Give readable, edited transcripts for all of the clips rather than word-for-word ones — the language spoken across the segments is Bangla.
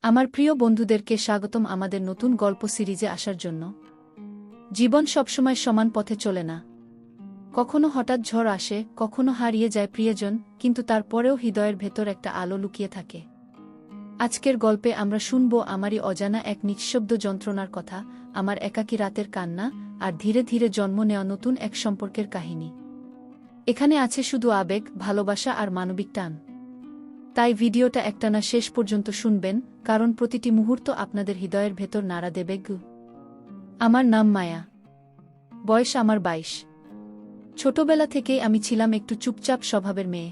আমার প্রিয় বন্ধুদেরকে স্বাগতম আমাদের নতুন গল্প সিরিজে আসার জন্য। জীবন সবসময় সমান পথে চলে না। কখনো হঠাৎ ঝড় আসে, কখনো হারিয়ে যায় প্রিয়জন, কিন্তু তারপরেও হৃদয়ের ভেতর একটা আলো লুকিয়ে থাকে। আজকের গল্পে আমরা শুনব আমারই অজানা এক নিঃশব্দ যন্ত্রণার কথা, আমার একাকী রাতের কান্না, আর ধীরে ধীরে জন্ম নেওয়া নতুন এক সম্পর্কের কাহিনী। এখানে আছে শুধু আবেগ, ভালোবাসা আর মানবিক টান। তাই ভিডিওটা একটানা শেষ পর্যন্ত শুনবেন, কারণ প্রতিটি মুহূর্ত আপনাদের হৃদয়ের ভেতর নাড়া দেবে। আমার নাম মায়া। বয়স আমার 22। ছোটবেলা থেকেই আমি ছিলাম একটু চুপচাপ স্বভাবের মেয়ে।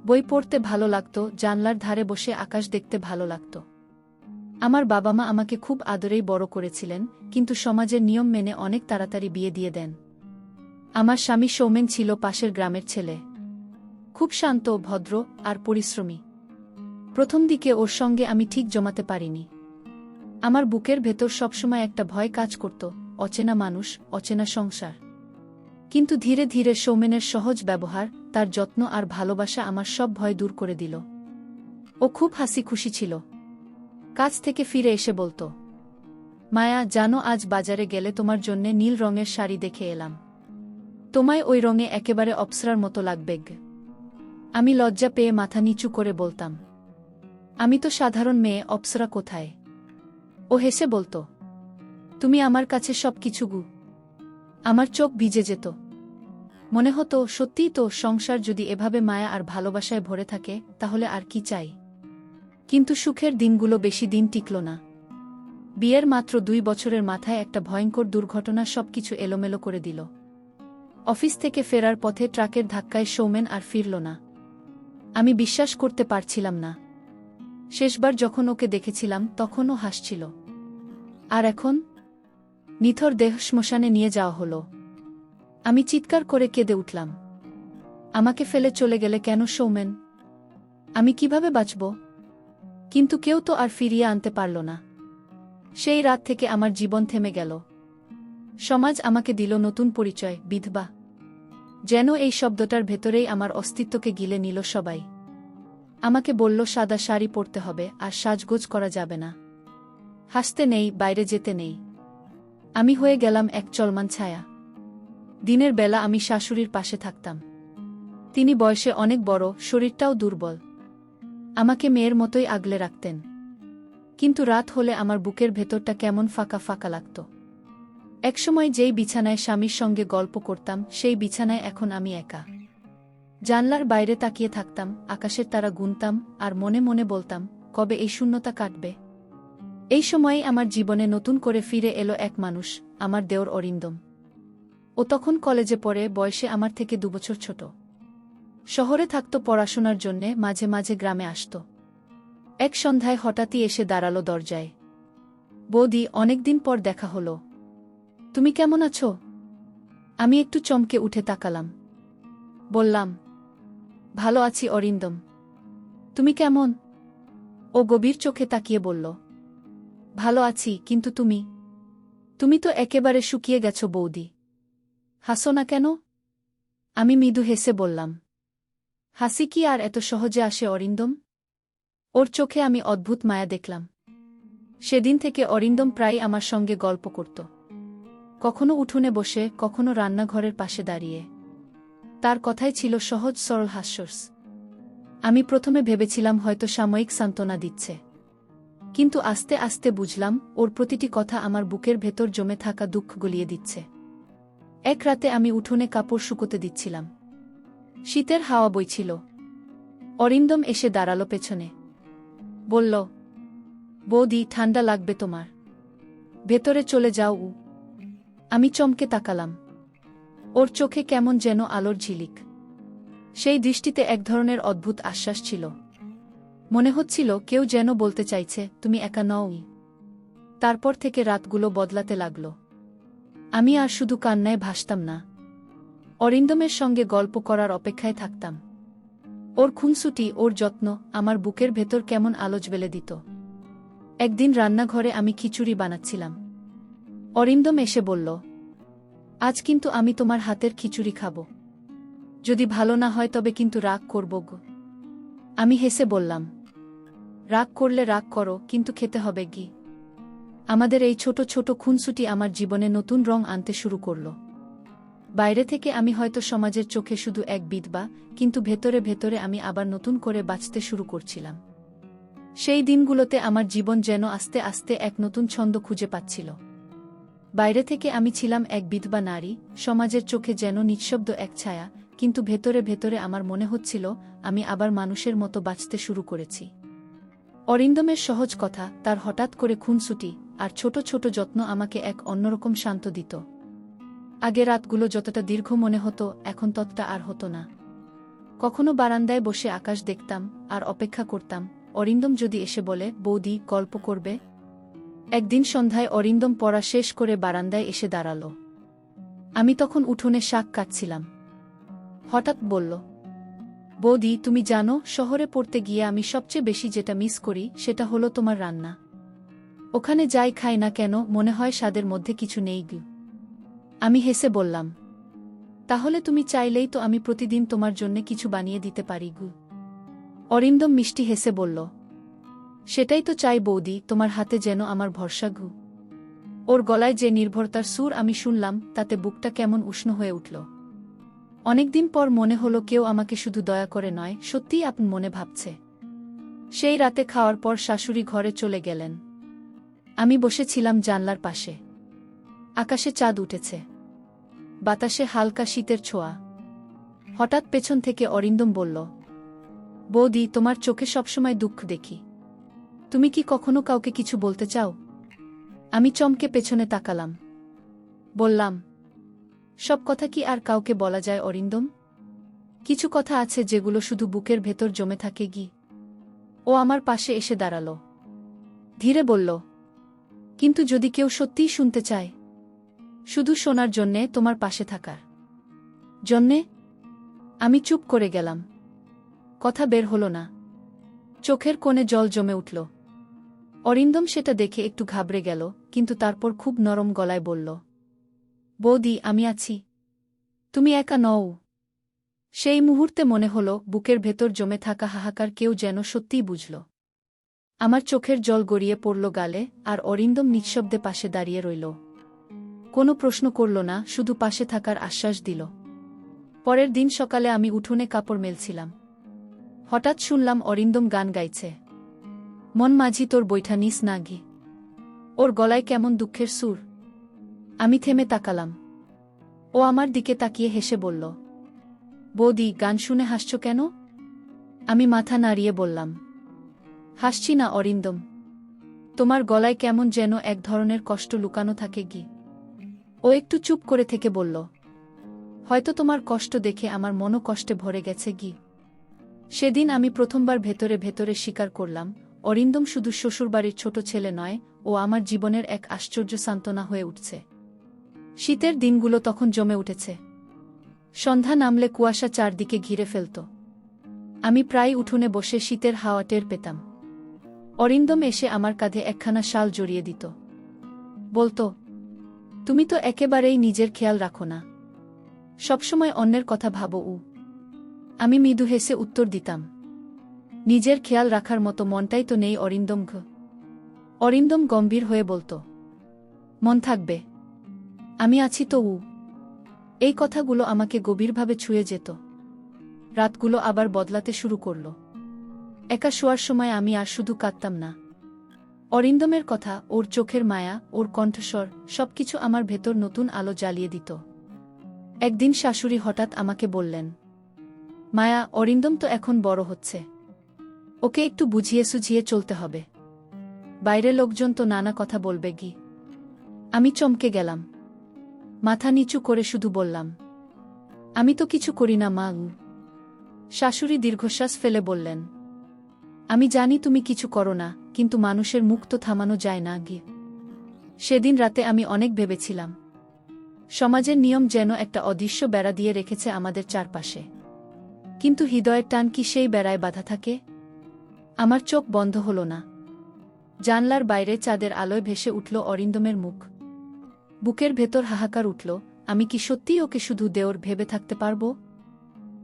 বই পড়তে ভালো লাগত, জানলার ধারে বসে আকাশ দেখতে ভালো লাগত। আমার বাবা মা আমাকে খুব আদরেই বড় করেছিলেন, কিন্তু সমাজের নিয়ম মেনে অনেক তাড়াতাড়ি বিয়ে দিয়ে দেন। আমার স্বামী সৌমেন ছিল পাশের গ্রামের ছেলে। খুব শান্ত, ভদ্র আর পরিশ্রমী। প্রথম দিকে ওর সঙ্গে আমি ঠিক জমাতে পারিনি। আমার বুকের ভেতর সবসময় একটা ভয় কাজ করত, অচেনা মানুষ, অচেনা সংসার। কিন্তু ধীরে ধীরে সৌমেনের সহজ ব্যবহার, তার যত্ন আর ভালোবাসা আমার সব ভয় দূর করে দিল। ও খুব হাসি খুশি ছিল। কাজ থেকে ফিরে এসে বলতো, মায়া জানো, আজ বাজারে গেলে তোমার জন্যে নীল রঙের শাড়ি দেখে এলাম। তোমায় ওই রঙে একেবারে অপ্সরার মতো লাগবে। আমি লজ্জা পেয়ে মাথা নিচু করে বলতাম, আমি তো সাধারণ মেয়ে, অপ্সরা কোথায়? ও হেসে বলতো, তুমি আমার কাছে সব কিছু গু। আমার চোখ ভিজে যেত। মনে হতো সত্যিই তো, সংসার যদি এভাবে মায়া আর ভালোবাসায় ভরে থাকে, তাহলে আর কি চাই। কিন্তু সুখের দিনগুলো বেশি দিন টিকল না। বিয়ের মাত্র 2 বছরের মাথায় একটা ভয়ঙ্কর দুর্ঘটনা সবকিছু এলোমেলো করে দিল। অফিস থেকে ফেরার পথে ট্রাকের ধাক্কায় সৌমেন আর ফিরল না। আমি বিশ্বাস করতে পারছিলাম না। শেষবার যখন ওকে দেখেছিলাম তখন ও হাসছিল। আর এখন নিথর দেহ শ্মশানে নিয়ে যাওয়া হলো। আমি চিৎকার করে কেঁদে উঠলাম। আমাকে ফেলে চলে গেলে কেন সৌমেন? আমি কিভাবে বাঁচব? কিন্তু কেউ তো আর ফিরিয়ে আনতে পারল না। সেই রাত থেকে আমার জীবন থেমে গেল। সমাজ আমাকে দিল নতুন পরিচয়, বিধবা। যেন এই শব্দটার ভেতরেই আমার অস্তিত্বকে গিলে নিল সবাই। আমাকে বলল সাদা শাড়ি পরতে হবে, আর সাজগোজ করা যাবে না। হাসতে নেই, বাইরে যেতে নেই। আমি হয়ে গেলাম এক চলমান ছায়া। দিনের বেলা আমি শাশুড়ির পাশে থাকতাম। তিনি বয়সে অনেক বড়, শরীরটাও দুর্বল। আমাকে মেয়ের মতোই আগলে রাখতেন। কিন্তু রাত হলে আমার বুকের ভেতরটা কেমন ফাঁকা ফাঁকা লাগত। একসময় যেই বিছানায় স্বামীর সঙ্গে গল্প করতাম, সেই বিছানায় এখন আমি একা। জানলার বাইরে তাকিয়ে থাকতাম, আকাশের তারা গুনতাম, আর মনে মনে বলতাম, কবে এই শূন্যতা কাটবে। এই সময়েই আমার জীবনে নতুন করে ফিরে এলো এক মানুষ, আমার দেওর অরিন্দম। ও তখন কলেজে পড়ে, বয়সে আমার থেকে 2 বছর ছোট। শহরে থাকত পড়াশোনার জন্যে, মাঝে মাঝে গ্রামে আসত। এক সন্ধ্যায় হঠাৎই এসে দাঁড়ালো দরজায়। বৌদি, অনেকদিন পর দেখা হলো। তুমি কেমন আছো? আমি একটু চমকে উঠে তাকালাম। বললাম, ভালো আছি অরিন্দম। তুমি কেমন? ও গভীর চোখে তাকিয়ে বলল, ভালো আছি, কিন্তু তুমি? তুমি তো একেবারে শুকিয়ে গেছো বৌদি। হাসো না কেন? আমি মৃদু হেসে বললাম, হাসি কি আর এত সহজে আসে অরিন্দম? ওর চোখে আমি অদ্ভুত মায়া দেখলাম। সেদিন থেকে অরিন্দম প্রায় আমার সঙ্গে গল্প করত। কখনো উঠোনে বসে, কখনো রান্নাঘরের পাশে দাঁড়িয়ে। তার কথাই ছিল সহজ সরল হাস্যরস। আমি প্রথমে ভেবেছিলাম হয়তো সাময়িক সান্ত্বনা দিচ্ছে। কিন্তু আস্তে আস্তে বুঝলাম, ওর প্রতিটি কথা আমার বুকের ভেতর জমে থাকা দুঃখ গলিয়ে দিচ্ছে। এক রাতে আমি উঠোনে কাপড় শুকোতে দিচ্ছিলাম। শীতের হাওয়া বইছিল। অরিন্দম এসে দাঁড়ালো পেছনে। বলল, বৌদি, ঠান্ডা লাগবে তোমার। ভেতরে চলে যাও। আমি চমকে তাকালাম। ওর চোখে কেমন যেন আলোর ঝিলিক। সেই দৃষ্টিতে এক ধরনের অদ্ভুত আশ্বাস ছিল। মনে হচ্ছিল কেউ যেন বলতে চাইছে, তুমি একা নও। তারপর থেকে রাতগুলো বদলাতে লাগল। আমি আর শুধু কান্নায় ভাসতাম না, অরিন্দমের সঙ্গে গল্প করার অপেক্ষায় থাকতাম। ওর খুনসুটি, ওর যত্ন আমার বুকের ভেতর কেমন আলো জ্বেলে দিত। একদিন রান্নাঘরে আমি খিচুড়ি বানাচ্ছিলাম। অরিন্দম এসে বলল, আজ কিন্তু আমি তোমার হাতের খিচুড়ি খাব। যদি ভালো না হয় তবে কিন্তু রাগ করব গো। আমি হেসে বললাম, রাগ করলে রাগ করো, কিন্তু খেতে হবে কি। আমাদের এই ছোট ছোট খুনসুটি আমার জীবনে নতুন রং আনতে শুরু করল। বাইরে থেকে আমি হয়তো সমাজের চোখে শুধু এক বিধবা, কিন্তু ভেতরে ভেতরে আমি আবার নতুন করে বাঁচতে শুরু করছিলাম। সেই দিনগুলোতে আমার জীবন যেন আস্তে আস্তে এক নতুন ছন্দ খুঁজে পাচ্ছিল। বাইরে থেকে আমি ছিলাম এক বিধবা নারী, সমাজের চোখে যেন নিঃশব্দ এক ছায়া, কিন্তু ভেতরে ভেতরে আমার মনে হচ্ছিল আমি আবার মানুষের মতো বাঁচতে শুরু করেছি। অরিন্দমের সহজ কথা, তার হঠাৎ করে খুনসুটি আর ছোট ছোট যত্ন আমাকে এক অন্যরকম শান্ত দিত। আগে রাতগুলো যতটা দীর্ঘ মনে হতো, এখন ততটা আর হতো না। কখনো বারান্দায় বসে আকাশ দেখতাম আর অপেক্ষা করতাম অরিন্দম যদি এসে বলে, বৌদি, গল্প করবে। একদিন সন্ধ্যায় অরিন্দম পড়া শেষ করে বারান্দায় এসে দাঁড়াল। আমি তখন উঠোনে শাক কাটছিলাম। হঠাৎ বলল, বৌদি, তুমি জানো, শহরে পড়তে গিয়ে আমি সবচেয়ে বেশি যেটা মিস করি সেটা হলো তোমার রান্না। ওখানে যাই খাই না কেন, মনে হয় স্বাদের মধ্যে কিছু নেই গু। আমি হেসে বললাম, তাহলে তুমি চাইলেই তো আমি প্রতিদিন তোমার জন্য কিছু বানিয়ে দিতে পারি গু। অরিন্দম মিষ্টি হেসে বলল, সেটাই তো চাই বৌদি, তোমার হাতে যেন আমার ভরসা গু। ওর গলায় যে নির্ভরতার সুর আমি শুনলাম, তাতে বুকটা কেমন উষ্ণ হয়ে উঠল। অনেকদিন পর মনে হলো কেউ আমাকে শুধু দয়া করে নয়, সত্যিই আপন মনে ভাবছে। সেই রাতে খাওয়ার পর শাশুড়ি ঘরে চলে গেলেন। আমি বসেছিলাম জানলার পাশে। আকাশে চাঁদ উঠেছে, বাতাসে হালকা শীতের ছোঁয়া। হঠাৎ পেছন থেকে অরিন্দম বলল, বৌদি, তোমার চোখে সবসময় দুঃখ দেখি। তুমি কি কখনো কাউকে কিছু বলতে চাও? আমি চমকে পেছনে তাকালাম। বললাম, সব কথা কি আর কাউকে বলা যায় অরিন্দম? কিছু কথা আছে যেগুলো শুধু বুকের ভেতর জমে থাকে গি। ও আমার পাশে এসে দাঁড়াল। ধীরে বলল, কিন্তু যদি কেউ সত্যিই শুনতে চায়, শুধু শোনার জন্যে, তোমার পাশে থাকার জন্যে? আমি চুপ করে গেলাম। কথা বের হলো না। চোখের কোণে জল জমে উঠল। অরিন্দম সেটা দেখে একটু ঘাবড়ে গেল, কিন্তু তারপর খুব নরম গলায় বলল, বৌদি, আমি আছি, তুমি একা নও। সেই মুহূর্তে মনে হল বুকের ভেতর জমে থাকা হাহাকার কেউ যেন সত্যিই বুঝল। আমার চোখের জল গড়িয়ে পড়ল গালে, আর অরিন্দম নিঃশব্দে পাশে দাঁড়িয়ে রইল। কোনো প্রশ্ন করল না, শুধু পাশে থাকার আশ্বাস দিল। পরের দিন সকালে আমি উঠোনে কাপড় মেলছিলাম। হঠাৎ শুনলাম অরিন্দম গান গাইছে, মন মাঝি তোর বৈঠা নিস না গি। ওর গলায় কেমন দুঃখের সুর। আমি থেমে তাকালাম। ও আমার দিকে তাকিয়ে হেসে বলল, বৌদি, গান শুনে হাসছ কেন? আমি মাথা নাড়িয়ে বললাম, হাসছি না অরিন্দম, তোমার গলায় কেমন যেন এক ধরনের কষ্ট লুকানো থাকে গি। ও একটু চুপ করে থেকে বলল, হয়তো তোমার কষ্ট দেখে আমার মনও কষ্টে ভরে গেছে গি। সেদিন আমি প্রথমবার ভেতরে ভেতরে স্বীকার করলাম, অরিন্দম শুধু শ্বশুরবাড়ির ছোট ছেলে নয়, ও আমার জীবনের এক আশ্চর্য সান্ত্বনা হয়ে উঠছে। শীতের দিনগুলো তখন জমে উঠেছে। সন্ধ্যা নামলে কুয়াশা চারদিকে ঘিরে ফেলত। আমি প্রায় উঠোনে বসে শীতের হাওয়া টের পেতাম। অরিন্দম এসে আমার কাঁধে একখানা শাল জড়িয়ে দিত। বলতো, তুমি তো একেবারেই নিজের খেয়াল রাখো না, সবসময় অন্যের কথা ভাবো। আমি মৃদু হেসে উত্তর দিতাম, নিজের খেয়াল রাখার মতো মনটাই তো নেই অরিন্দম ঘ। অরিন্দম গম্ভীর হয়ে বলতো, মন থাকবে, আমি আছি তো। এই কথাগুলো আমাকে গভীরভাবে ছুঁয়ে যেত। রাতগুলো আবার বদলাতে শুরু করল। একা শোয়ার সময় আমি আর শুধু কাঁদতাম না। অরিন্দমের কথা, ওর চোখের মায়া, ওর কণ্ঠস্বর, সবকিছু আমার ভেতর নতুন আলো জ্বালিয়ে দিত। একদিন শাশুড়ি হঠাৎ আমাকে বললেন, মায়া, অরিন্দম তো এখন বড় হচ্ছে, ওকে একটু বুঝিয়ে সুঝিয়ে চলতে হবে। বাইরে লোকজন তো নানা কথা বলবে গি। আমি চমকে গেলাম। মাথা নিচু করে শুধু বললাম, আমি তো কিছু করি না মা। শাশুড়ি দীর্ঘশ্বাস ফেলে বললেন, আমি জানি তুমি কিছু করো না, কিন্তু মানুষের মুখ তো থামানো যায় না গি। সেদিন রাতে আমি অনেক ভেবেছিলাম, সমাজের নিয়ম যেন একটা অদৃশ্য বেড়া দিয়ে রেখেছে আমাদের চারপাশে, কিন্তু হৃদয়ের টান কি সেই বেড়ায় বাধা থাকে? আমার চোখ বন্ধ হল না। জানলার বাইরে চাঁদের আলোয় ভেসে উঠল অরিন্দমের মুখ। বুকের ভেতর হাহাকার উঠল, আমি কি সত্যিই ওকে শুধু দেওর ভেবে থাকতে পারব,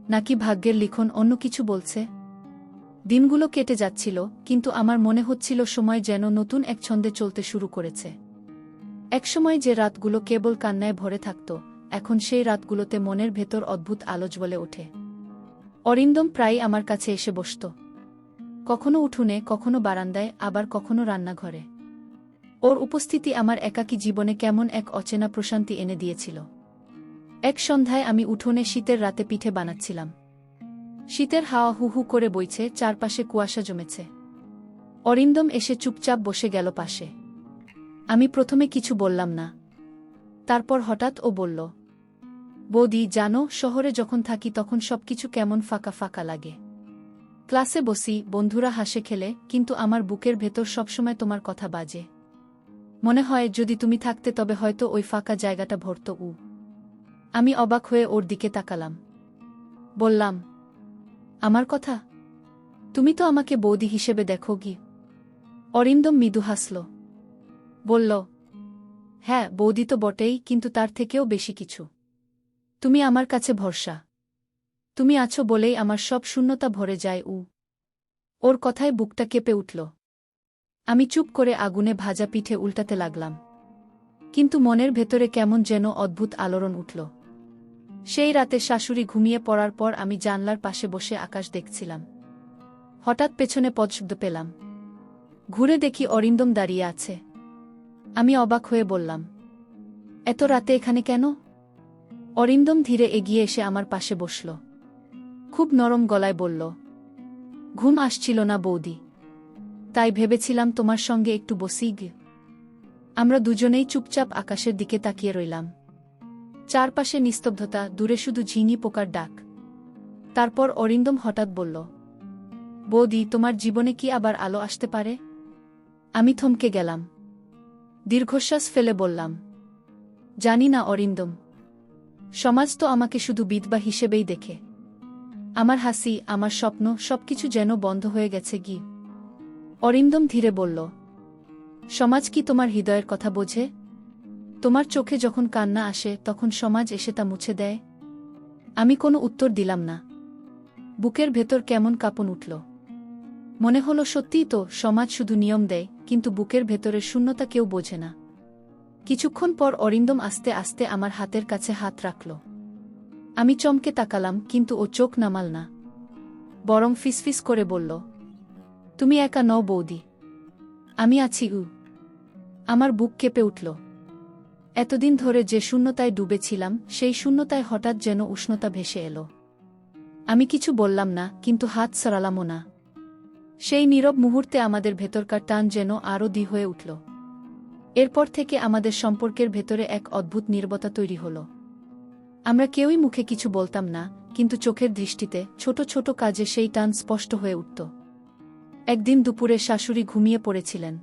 নাকি ভাগ্যের লিখন অন্য কিছু বলছে? দিনগুলো কেটে যাচ্ছিল, কিন্তু আমার মনে হচ্ছিল সময় যেন নতুন এক ছন্দে চলতে শুরু করেছে। একসময় যে রাতগুলো কেবল কান্নায় ভরে থাকত, এখন সেই রাতগুলোতে মনের ভেতর অদ্ভুত আলো জ্বলে ওঠে। অরিন্দম প্রায়ই আমার কাছে এসে বসত। কখনো উঠোনে, কখনো বারান্দায়, আবার কখনো রান্নাঘরে। ওর উপস্থিতি আমার একাকী জীবনে কেমন এক অচেনা প্রশান্তি এনে দিয়েছিল। এক সন্ধ্যায় আমি উঠোনে শীতের রাতে পিঠে বানাচ্ছিলাম। শীতের হাওয়া হু হু করে বইছে, চারপাশে কুয়াশা জমেছে। অরিন্দম এসে চুপচাপ বসে গেল পাশে। আমি প্রথমে কিছু বললাম না। তারপর হঠাৎ ও বলল, বৌদি, জানো, শহরে যখন থাকি তখন সবকিছু কেমন ফাঁকা ফাঁকা লাগে। ক্লাসে বসি, বন্ধুরা হাসে খেলে, কিন্তু আমার বুকের ভেতর সবসময় তোমার কথা বাজে। মনে হয় যদি তুমি থাকতে তবে হয়তো ওই ফাঁকা জায়গাটা ভরত। আমি অবাক হয়ে ওর দিকে তাকালাম। বললাম, আমার কথা? তুমি তো আমাকে বৌদি হিসেবে দেখো গি। অরিন্দম মৃদু হাসল। বলল, হ্যাঁ, বৌদি তো বটেই, কিন্তু তার থেকেও বেশি কিছু। তুমি আমার কাছে ভরসা। তুমি আছো বলেই আমার সব শূন্যতা ভরে যায়। ওর কথায় বুকটা কেঁপে উঠল। আমি চুপ করে আগুনে ভাজা পিঠে উল্টাতে লাগলাম। কিন্তু মনের ভেতরে কেমন যেন অদ্ভুত আলোড়ন উঠল। সেই রাতে শাশুড়ি ঘুমিয়ে পড়ার পর আমি জানলার পাশে বসে আকাশ দেখছিলাম। হঠাৎ পেছনে পদশব্দ পেলাম। ঘুরে দেখি অরিন্দম দাঁড়িয়ে আছে। আমি অবাক হয়ে বললাম, এত রাতে এখানে কেন? অরিন্দম ধীরে এগিয়ে এসে আমার পাশে বসল। খুব নরম গলায় বলল, ঘুম আসছিল না বৌদি, তাই ভেবেছিলাম তোমার সঙ্গে একটু বসি গে। আমরা দুজনেই চুপচাপ আকাশের দিকে তাকিয়ে রইলাম। চারপাশে নিস্তব্ধতা, দূরে শুধু ঝিঙি পোকার ডাক। তারপর অরিন্দম হঠাৎ বলল, বৌদি, তোমার জীবনে কি আবার আলো আসতে পারে? আমি থমকে গেলাম। দীর্ঘশ্বাস ফেলে বললাম, জানি না অরিন্দম। সমাজ তো আমাকে শুধু বিধবা হিসেবেই দেখে। আমার হাসি, আমার স্বপ্ন, সবকিছু যেন বন্ধ হয়ে গেছে গি। অরিন্দম ধীরে বলল, সমাজ কি তোমার হৃদয়ের কথা বোঝে? তোমার চোখে যখন কান্না আসে তখন সমাজ এসে তা মুছে দেয়? আমি কোনো উত্তর দিলাম না। বুকের ভেতর কেমন কাঁপন উঠল। মনে হলো সত্যিই তো, সমাজ শুধু নিয়ম দেয়, কিন্তু বুকের ভেতরের শূন্যতা কেউ বোঝে না। কিছুক্ষণ পর অরিন্দম আস্তে আস্তে আমার হাতের কাছে হাত রাখল। আমি চমকে তাকালাম, কিন্তু ও চোখ নামাল না, বরং ফিসফিস করে বলল, তুমি একা নও বৌদি, আমি আছি। আমার বুক কেঁপে উঠল। এতদিন ধরে যে শূন্যতায় ডুবেছিলাম, সেই শূন্যতায় হঠাৎ যেন উষ্ণতা ভেসে এলো। আমি কিছু বললাম না, কিন্তু হাত সরালামও না। সেই নীরব মুহূর্তে আমাদের ভেতরকার টান যেন আরও দৃঢ় হয়ে উঠল। এরপর থেকে আমাদের সম্পর্কের ভেতরে এক অদ্ভুত নীরবতা তৈরি হল। আমরা কেউই মুখে কিছু বলতাম না, কিন্তু চোখের দৃষ্টিতে, ছোট ছোট কাজে সেই টান স্পষ্ট হয়ে উঠত। একদিন দুপুরে শাশুড়ি ঘুমিয়ে পড়েছিলেন।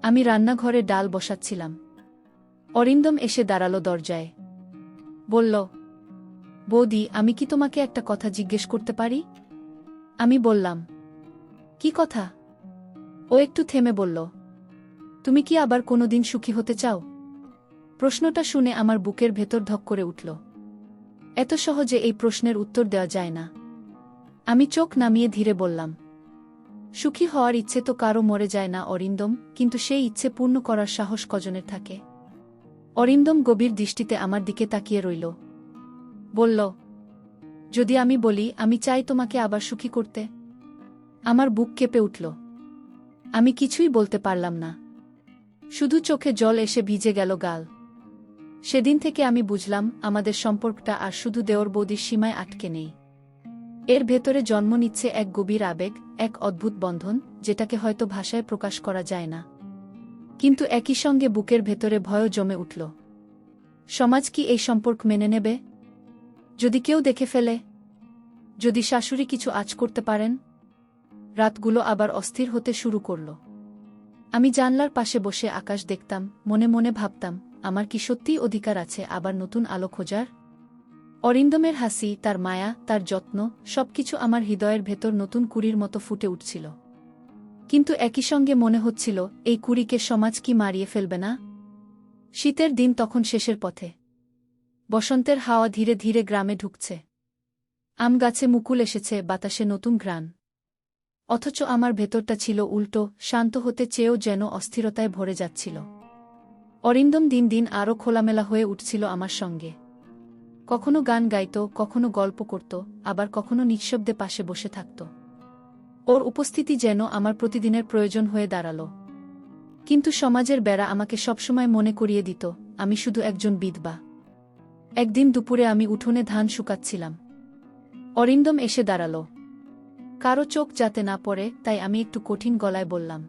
আমি রান্নাঘরে ডাল বসাচ্ছিলাম। অরিন্দম এসে দাঁড়ালো দরজায়। বলল, বৌদি, আমি কি তোমাকে একটা কথা জিজ্ঞেস করতে পারি? আমি বললাম, কি কথা? ও একটু থেমে বলল, তুমি কি আবার কোনোদিন সুখী হতে চাও? প্রশ্নটা শুনে আমার বুকের ভেতর ধক করে উঠল। এত সহজে এই প্রশ্নের উত্তর দেওয়া যায় না। আমি চোখ নামিয়ে ধীরে বললাম, সুখী হওয়ার ইচ্ছে তো কারো মরে যায় না অরিন্দম, কিন্তু সেই ইচ্ছে পূর্ণ করার সাহস কজনের থাকে? অরিন্দম গভীর দৃষ্টিতে আমার দিকে তাকিয়ে রইল। বলল, যদি আমি বলি আমি চাই তোমাকে আবার সুখী করতে? আমার বুক কেঁপে উঠল। আমি কিছুই বলতে পারলাম না। শুধু চোখে জল এসে ভিজে গেল গাল। সেদিন থেকে আমি বুঝলাম, আমাদের সম্পর্কটা আর শুধু দেওর বৌদির সীমায় আটকে নেই। এর ভেতরে জন্ম নিচ্ছে এক গভীর আবেগ, এক অদ্ভুত বন্ধন, যেটাকে হয়তো ভাষায় প্রকাশ করা যায় না। কিন্তু একই সঙ্গে বুকের ভেতরে ভয়ও জমে উঠল। সমাজ কি এই সম্পর্ক মেনে নেবে? যদি কেউ দেখে ফেলে? যদি শাশুড়ি কিছু আঁচ করতে পারেন? রাতগুলো আবার অস্থির হতে শুরু করল। আমি জানলার পাশে বসে আকাশ দেখতাম, মনে মনে ভাবতাম, আমার কি সত্যিই অধিকার আছে আবার নতুন আলো খোঁজার? অরিন্দমের হাসি, তার মায়া, তার যত্ন, সবকিছু আমার হৃদয়ের ভেতর নতুন কুড়ির মতো ফুটে উঠছিল। কিন্তু একই সঙ্গে মনে হচ্ছিল, এই কুড়িকে সমাজ কি মারিয়ে ফেলবে না? শীতের দিন তখন শেষের পথে। বসন্তের হাওয়া ধীরে ধীরে গ্রামে ঢুকছে। আম গাছে মুকুল এসেছে, বাতাসে নতুন ঘ্রাণ। অথচ আমার ভেতরটা ছিল উল্টো, শান্ত হতে চেয়েও যেন অস্থিরতায় ভরে যাচ্ছিল। অরিন্দম দিন দিন আরও খোলামেলা হয়ে উঠছিল আমার সঙ্গে। কখনো গান গাইত, কখনো গল্প করত, আবার কখনো নিঃশব্দে পাশে বসে থাকত। ওর উপস্থিতি যেন আমার প্রতিদিনের প্রয়োজন হয়ে দাঁড়াল। কিন্তু সমাজের বেড়া আমাকে সবসময় মনে করিয়ে দিত আমি শুধু একজন বিধবা। একদিন দুপুরে আমি উঠোনে ধান শুকাচ্ছিলাম। অরিন্দম এসে দাঁড়াল। কারো চোখ যাতে না পড়ে তাই আমি একটু কঠিন গলায় বললাম,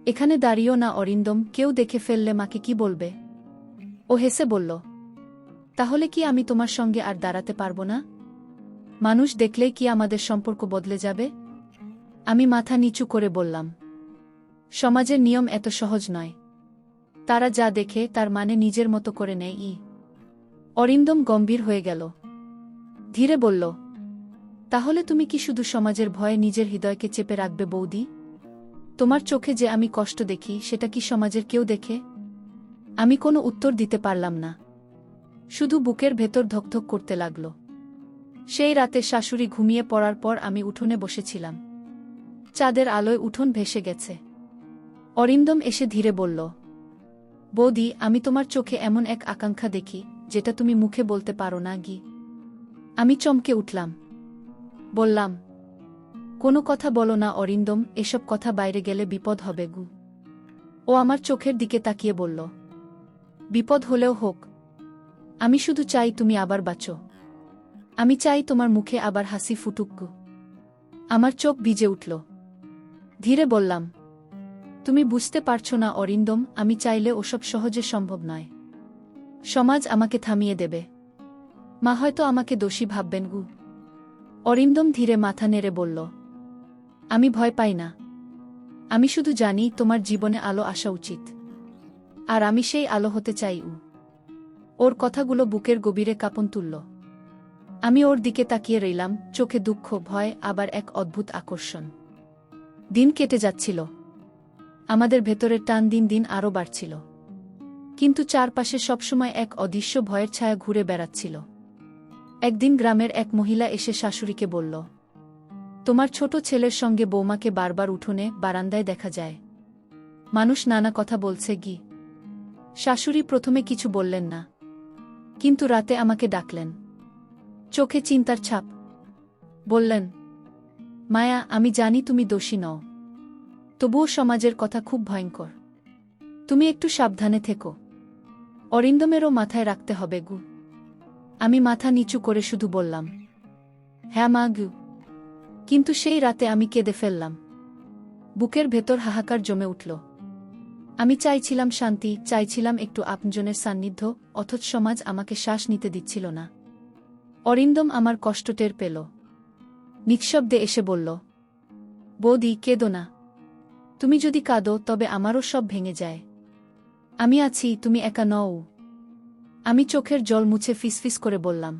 এখানে দাঁড়িয়েও না অরিন্দম, কেউ দেখে ফেললে মাকে কি বলবে? ও হেসে বলল, তাহলে কি আমি তোমার সঙ্গে আর দাঁড়াতে পারব না? মানুষ দেখলেই কি আমাদের সম্পর্ক বদলে যাবে? আমি মাথা নিচু করে বললাম, সমাজের নিয়ম এত সহজ নয়। তারা যা দেখে তার মানে নিজের মতো করে নেয়। অরিন্দম গম্ভীর হয়ে গেল। ধীরে বলল, তাহলে তুমি কি শুধু সমাজের ভয়ে নিজের হৃদয়কে চেপে রাখবে বৌদি? তোমার চোখে যে আমি কষ্ট দেখি সেটা কি সমাজের কেউ দেখে? আমি কোনো উত্তর দিতে পারলাম না, শুধু বুকের ভেতর ধকধক করতে লাগল। সেই রাতে শাশুড়ি ঘুমিয়ে পড়ার পর আমি উঠোনে বসেছিলাম। চাঁদের আলোয় উঠোন ভেসে গেছে। অরিন্দম এসে ধীরে বলল, বৌদি, আমি তোমার চোখে এমন এক আকাঙ্ক্ষা দেখি যেটা তুমি মুখে বলতে পারো না গি। আমি চমকে উঠলাম। বললাম, কোনো কথা বলো না অরিন্দম, এসব কথা বাইরে গেলে বিপদ হবে গু। ও আমার চোখের দিকে তাকিয়ে বলল, বিপদ হলেও হোক, আমি শুধু চাই তুমি আবার বাঁচো। আমি চাই তোমার মুখে আবার হাসি ফুটুক গু। আমার চোখ ভিজে উঠল। ধীরে বললাম, তুমি বুঝতে পারছো না অরিন্দম, আমি চাইলে ওসব সহজে সম্ভব নয়। সমাজ আমাকে থামিয়ে দেবে, মা হয়তো আমাকে দোষী ভাববেন গু। অরিন্দম ধীরে মাথা নেড়ে বলল, আমি ভয় পাই না। আমি শুধু জানি তোমার জীবনে আলো আসা উচিত, আর আমি সেই আলো হতে চাই। ওর কথাগুলো বুকের গভীরে কাঁপন তুলল। আমি ওর দিকে তাকিয়ে রইলাম, চোখে দুঃখ, ভয়, আবার এক অদ্ভুত আকর্ষণ। দিন কেটে যাচ্ছিল। আমাদের ভেতরের টান দিন দিন আরও বাড়ছিল। কিন্তু চারপাশে সবসময় এক অদৃশ্য ভয়ের ছায়া ঘুরে বেড়াচ্ছিল। একদিন গ্রামের এক মহিলা এসে শাশুড়িকে বলল, তোমার ছোট ছেলের সঙ্গে বৌমাকে বারবার উঠোনে বারান্দায় দেখা যায়। মানুষ নানা কথা বলছে গি। শাশুড়ি প্রথমে কিছু বললেন না, কিন্তু রাতে আমাকে ডাকলেন। চোখে চিন্তার ছাপ। বললেন, মায়া, আমি জানি তুমি দোষী নও, তবুও সমাজের কথা খুব ভয়ঙ্কর। তুমি একটু সাবধানে থেকো। অরিন্দমেরও মাথায় রাখতে হবে গু। আমি মাথা নিচু করে শুধু বললাম, হ্যাঁ মা গু। কিন্তু সেই রাতে আমি কেঁদে ফেললাম। বুকের ভেতর হাহাকার জমে উঠল। আমি চাইছিলাম শান্তি, চাইছিলাম একটু আপনজনের সান্নিধ্য, অথচ সমাজ আমাকে শ্বাস নিতে দিচ্ছিল না। অরিন্দম আমার কষ্ট টের পেল। নিঃশব্দে এসে বলল, বৌদি, কেঁদো না। তুমি যদি কাঁদো তবে আমারও সব ভেঙে যায়। আমি আছি, তুমি একা নও। আমি চোখের জল মুছে ফিসফিস করে বললাম,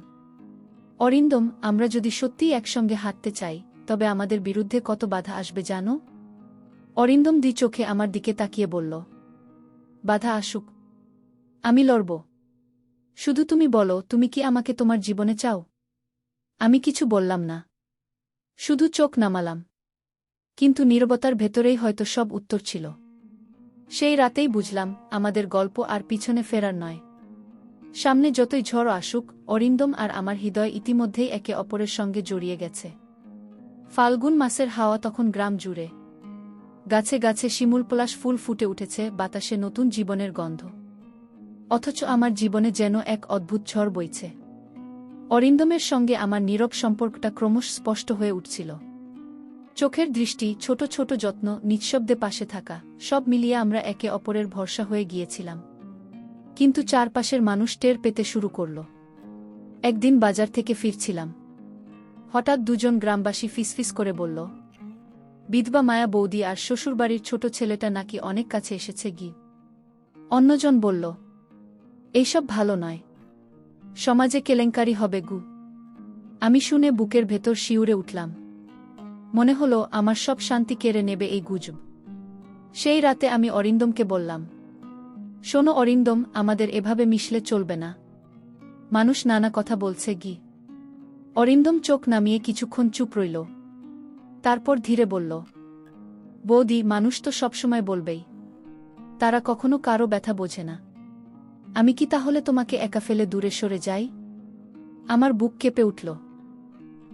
অরিন্দম, আমরা যদি সত্যিই একসঙ্গে হাঁটতে চাই তবে আমাদের বিরুদ্ধে কত বাধা আসবে জানো? অরিন্দম চোখে আমার দিকে তাকিয়ে বলল, বাধা আসুক, আমি লড়ব। শুধু তুমি বলো, তুমি কি আমাকে তোমার জীবনে চাও? আমি কিছু বললাম না, শুধু চোখ নামালাম। কিন্তু নীরবতার ভেতরেই হয়তো সব উত্তর ছিল। সেই রাতেই বুঝলাম, আমাদের গল্প আর পিছনে ফেরার নয়। সামনে যতই ঝড় আসুক, অরিন্দম আর আমার হৃদয় ইতিমধ্যেই একে অপরের সঙ্গে জড়িয়ে গেছে। ফাল্গুন মাসের হাওয়া তখন গ্রাম জুড়ে। গাছে গাছে শিমুলপলাশ ফুল ফুটে উঠেছে, বাতাসে নতুন জীবনের গন্ধ। অথচ আমার জীবনে যেন এক অদ্ভুত ঝড় বইছে। অরিন্দমের সঙ্গে আমার নীরব সম্পর্কটা ক্রমশ স্পষ্ট হয়ে উঠছিল। চোখের দৃষ্টি, ছোট ছোট যত্ন, নিঃশব্দে পাশে থাকা, সব মিলিয়ে আমরা একে অপরের ভরসা হয়ে গিয়েছিলাম। কিন্তু চারপাশের মানুষ টের পেতে শুরু করল। একদিন বাজার থেকে ফিরছিলাম। হঠাৎ দুজন গ্রামবাসী ফিসফিস করে বলল, বিধবা মায়া বৌদি আর শ্বশুরবাড়ির ছোট ছেলেটা নাকি অনেক কাছে এসেছে গি। অন্যজন বলল, এইসব ভালো নয়, সমাজে কেলেঙ্কারি হবে গু। আমি শুনে বুকের ভেতর শিউরে উঠলাম। মনে হলো আমার সব শান্তি কেড়ে নেবে এই গুজব। সেই রাতে আমি অরিন্দমকে বললাম, শোনো অরিন্দম, আমাদের এভাবে মিশলে চলবে না। মানুষ নানা কথা বলছে গি। অরিন্দম চোখ নামিয়ে কিছুক্ষণ চুপ রইল। তারপর ধীরে বলল, বৌদি, মানুষ তো সবসময় বলবেই, তারা কখনো কারো ব্যথা বোঝে না। আমি কি তাহলে তোমাকে একা ফেলে দূরে সরে যাই? আমার বুক কেঁপে উঠল।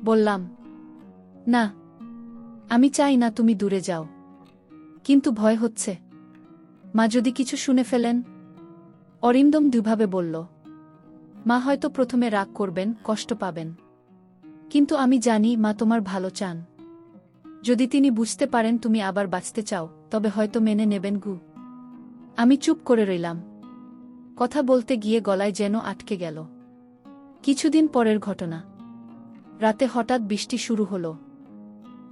বললাম, না, আমি চাই না তুমি দূরে যাও, কিন্তু ভয় হচ্ছে, মা যদি কিছু শুনে ফেলেন। অরিন্দম দুভাবে বলল, মা হয়তো প্রথমে রাগ করবেন, কষ্ট পাবেন, কিন্তু আমি জানি মা তোমার ভালো চান। যদি তিনি বুঝতে পারেন তুমি আবার বাঁচতে চাও, তবে হয়তো মেনে নেবেন গু। আমি চুপ করে রইলাম। কথা বলতে গিয়ে গলায় যেন আটকে গেল। কিছুদিন পরের ঘটনা। রাতে হঠাৎ বৃষ্টি শুরু হলো।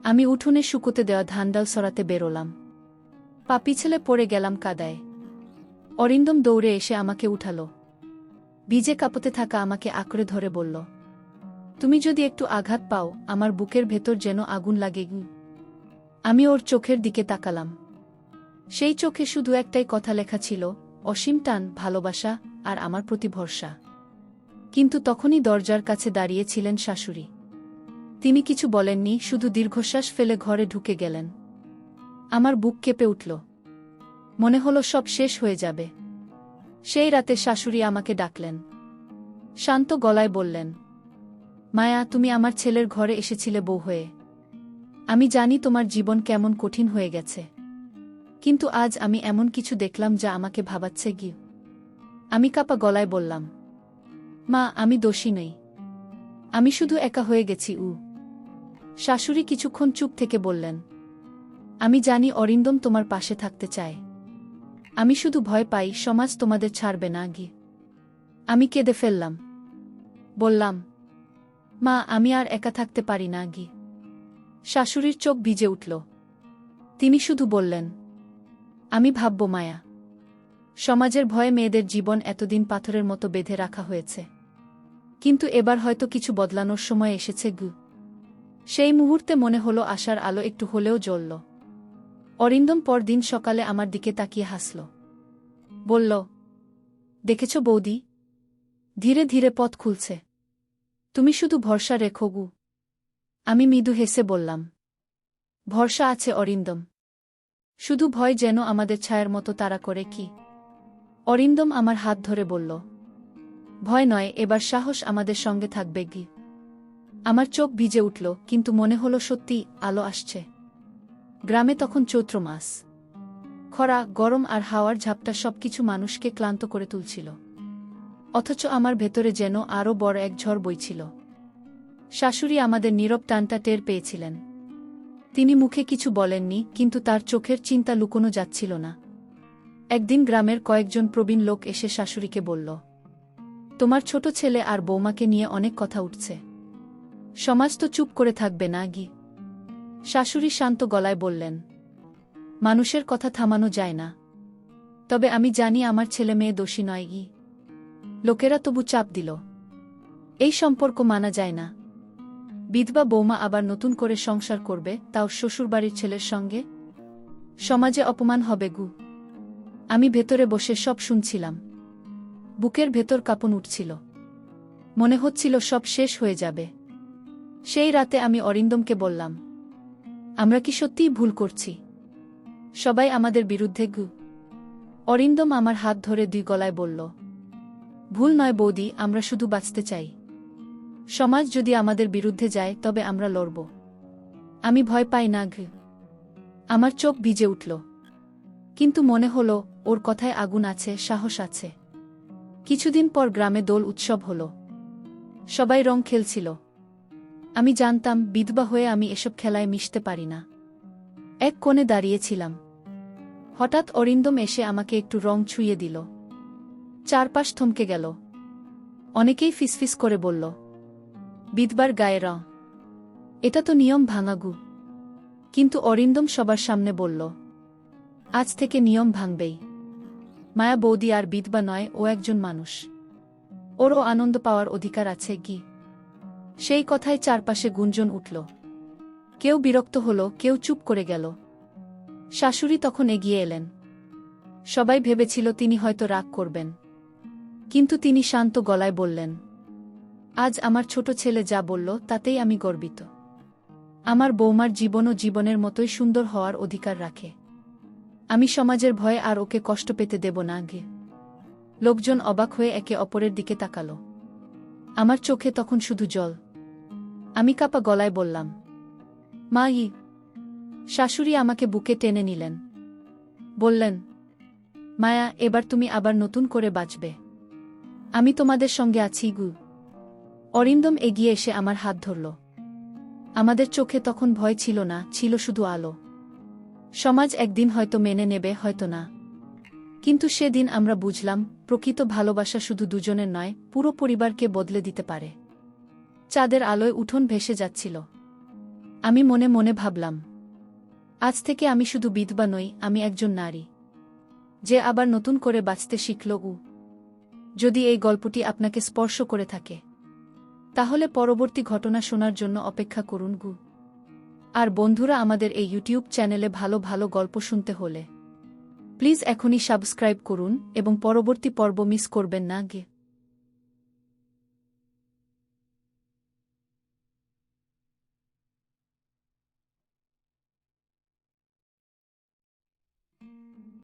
আমি উঠোনে শুকোতে দেওয়া ধানডাল সরাতে বেরোলাম। পা পিছলে পড়ে গেলাম কাদায়। অরিন্দম দৌড়ে এসে আমাকে উঠালো। ভিজে কাঁপতে থাকা আমাকে আঁকড়ে ধরে বলল, তুমি যদি একটু আঘাত পাও, আমার বুকের ভেতর যেন আগুন লাগে গু। আমি ওর চোখের দিকে তাকালাম। সেই চোখে শুধু একটাই কথা লেখা ছিল, অসীম টান, ভালোবাসা আর আমার প্রতি ভরসা। কিন্তু তখনই দরজার কাছে দাঁড়িয়ে ছিলেন শাশুড়ি। তিনি কিছু বলেননি, শুধু দীর্ঘশ্বাস ফেলে ঘরে ঢুকে গেলেন। আমার বুক কেঁপে উঠল। মনে হলো সব শেষ হয়ে যাবে। সেই রাতে শাশুড়ি আমাকে ডাকলেন। শান্ত গলায় বললেন, মায়া, তুমি আমার ছেলের ঘরে এসেছিলে বউ হয়ে। আমি জানি তোমার জীবন কেমন কঠিন হয়ে গেছে, কিন্তু আজ আমি এমন কিছু দেখলাম যা আমাকে ভাবাচ্ছে গি। আমি কাঁপা গলায় বললাম, মা, আমি দোষী নই, আমি শুধু একা হয়ে গেছি। শাশুড়ি কিছুক্ষণ চুপ থেকে বললেন, আমি জানি অরিন্দম তোমার পাশে থাকতে চায়, আমি শুধু ভয় পাই সমাজ তোমাদের ছাড়বে না গি। আমি কেঁদে ফেললাম। বললাম, মা, আমি আর একা থাকতে পারি না গি। শাশুড়ির চোখ ভিজে উঠল। তিনি শুধু বললেন, আমি ভাবব মায়া, সমাজের ভয়ে মেয়েদের জীবন এতদিন পাথরের মতো বেঁধে রাখা হয়েছে, কিন্তু এবার হয়তো কিছু বদলানোর সময় এসেছে গু। সেই মুহূর্তে মনে হলো আশার আলো একটু হলেও জ্বলল। অরিন্দম পরদিন সকালে আমার দিকে তাকিয়ে হাসল। বলল, দেখেছ বৌদি, ধীরে ধীরে পথ খুলছে, তুমি শুধু ভরসা রেখো গু। আমি মৃদু হেসে বললাম, ভরসা আছে অরিন্দম, শুধু ভয় যেন আমাদের ছায়ার মতো তাড়া করে কি। অরিন্দম আমার হাত ধরে বলল, ভয় নয়, এবার সাহস আমাদের সঙ্গে থাকবে গি। আমার চোখ ভিজে উঠল, কিন্তু মনে হলো সত্যি আলো আসছে। গ্রামে তখন চৈত্র মাস। খরা, গরম আর হাওয়ার ঝাপটা সবকিছু মানুষকে ক্লান্ত করে তুলছিল। অথচ আমার ভেতরে যেন আরও বড় এক ঝড় বইছিল। শাশুড়ি আমাদের নীরব টানটা টের পেয়েছিলেন। তিনি মুখে কিছু বলেননি, কিন্তু তার চোখের চিন্তা লুকোনো যাচ্ছিল না। একদিন গ্রামের কয়েকজন প্রবীণ লোক এসে শাশুড়িকে বলল, তোমার ছোট ছেলে আর বৌমাকে নিয়ে অনেক কথা উঠছে, সমাজ তো চুপ করে থাকবে না গি। শাশুড়ি শান্ত গলায় বললেন, মানুষের কথা থামানো যায় না, তবে আমি জানি আমার ছেলে মেয়ে দোষী নয় গি। লোকেরা তবু চাপ দিল, এই সম্পর্ক মানা যায় না। বিধবা বৌমা আবার নতুন করে সংসার করবে, তাও শ্বশুরবাড়ির ছেলের সঙ্গে, সমাজে অপমান হবে গু। আমি ভেতরে বসে সব শুনছিলাম। বুকের ভেতর কাঁপন উঠছিল। মনে হচ্ছিল সব শেষ হয়ে যাবে। সেই রাতে আমি অরিন্দমকে বললাম, আমরা কি সত্যিই ভুল করছি? সবাই আমাদের বিরুদ্ধে গু। অরিন্দম আমার হাত ধরে দুই গলায় বলল, ভুল নয় বৌদি, আমরা শুধু বাঁচতে চাই। সমাজ যদি আমাদের বিরুদ্ধে যায় তবে আমরা লড়ব। আমি ভয় পাই না গু। আমার চোখ ভিজে উঠল, কিন্তু মনে হলো ওর কথায় আগুন আছে, সাহস আছে। কিছুদিন পর গ্রামে দোল উৎসব হল। সবাই রং খেলছিল। আমি জানতাম বিধবা হয়ে আমি এসব খেলায় মিশতে পারি না। এক কোণে দাঁড়িয়েছিলাম। হঠাৎ অরিন্দম এসে আমাকে একটু রং ছুঁয়ে দিল। চারপাশ থমকে গেল। অনেকেই ফিসফিস করে বলল, বিধবার গায়ে রং, এটা তো নিয়ম ভাঙাগু। কিন্তু অরিন্দম সবার সামনে বলল, আজ থেকে নিয়ম ভাঙবেই। মায়া বৌদি আর বিধবা নয়, ও একজন মানুষ, ওরও আনন্দ পাওয়ার অধিকার আছে গি। সেই কথায় চারপাশে গুঞ্জন উঠল। কেউ বিরক্ত হল, কেউ চুপ করে গেল। শাশুড়ি তখন এগিয়ে এলেন। সবাই ভেবেছিল তিনি হয়তো রাগ করবেন, কিন্তু তিনি শান্ত গলায় বললেন, আজ আমার ছোট ছেলে যা বলল তাতেই আমি গর্বিত। আমার বৌমার জীবনও জীবনের মতোই সুন্দর হওয়ার অধিকার রাখে। আমি সমাজের ভয়ে আর ওকে কষ্ট পেতে দেব না গে। লোকজন অবাক হয়ে একে অপরের দিকে তাকালো। আমার চোখে তখন শুধু জল। আমি কাপা গলায় বললাম, মা ই। শাশুড়ি আমাকে বুকে টেনে নিলেন। বললেন, মায়া, এবার তুমি আবার নতুন করে বাঁচবে। আমি তোমাদের সঙ্গে আছি গু। অরিন্দম এগিয়ে এসে আমার হাত ধরল। আমাদের চোখে তখন ভয় ছিল না, ছিল শুধু আলো। সমাজ একদিন হয়তো মেনে নেবে, হয়তো না। কিন্তু সেদিন আমরা বুঝলাম, প্রকৃত ভালোবাসা শুধু দুজনের নয়, পুরো পরিবারকে বদলে দিতে পারে। চাঁদের আলোয় উঠোন ভেসে যাচ্ছিল। আমি মনে মনে ভাবলাম, আজ থেকে আমি শুধু বিধবা নই, আমি একজন নারী, যে আবার নতুন করে বাঁচতে শিখল। যদি এই গল্পটি আপনাকে স্পর্শ করে থাকে, তাহলে পরবর্তী ঘটনা শোনার জন্য অপেক্ষা করুন গু। আর বন্ধুরা, আমাদের এই ইউটিউব চ্যানেলে ভালো ভালো গল্প শুনতে হলে প্লিজ এখনই সাবস্ক্রাইব করুন এবং পরবর্তী পর্ব মিস করবেন না গে।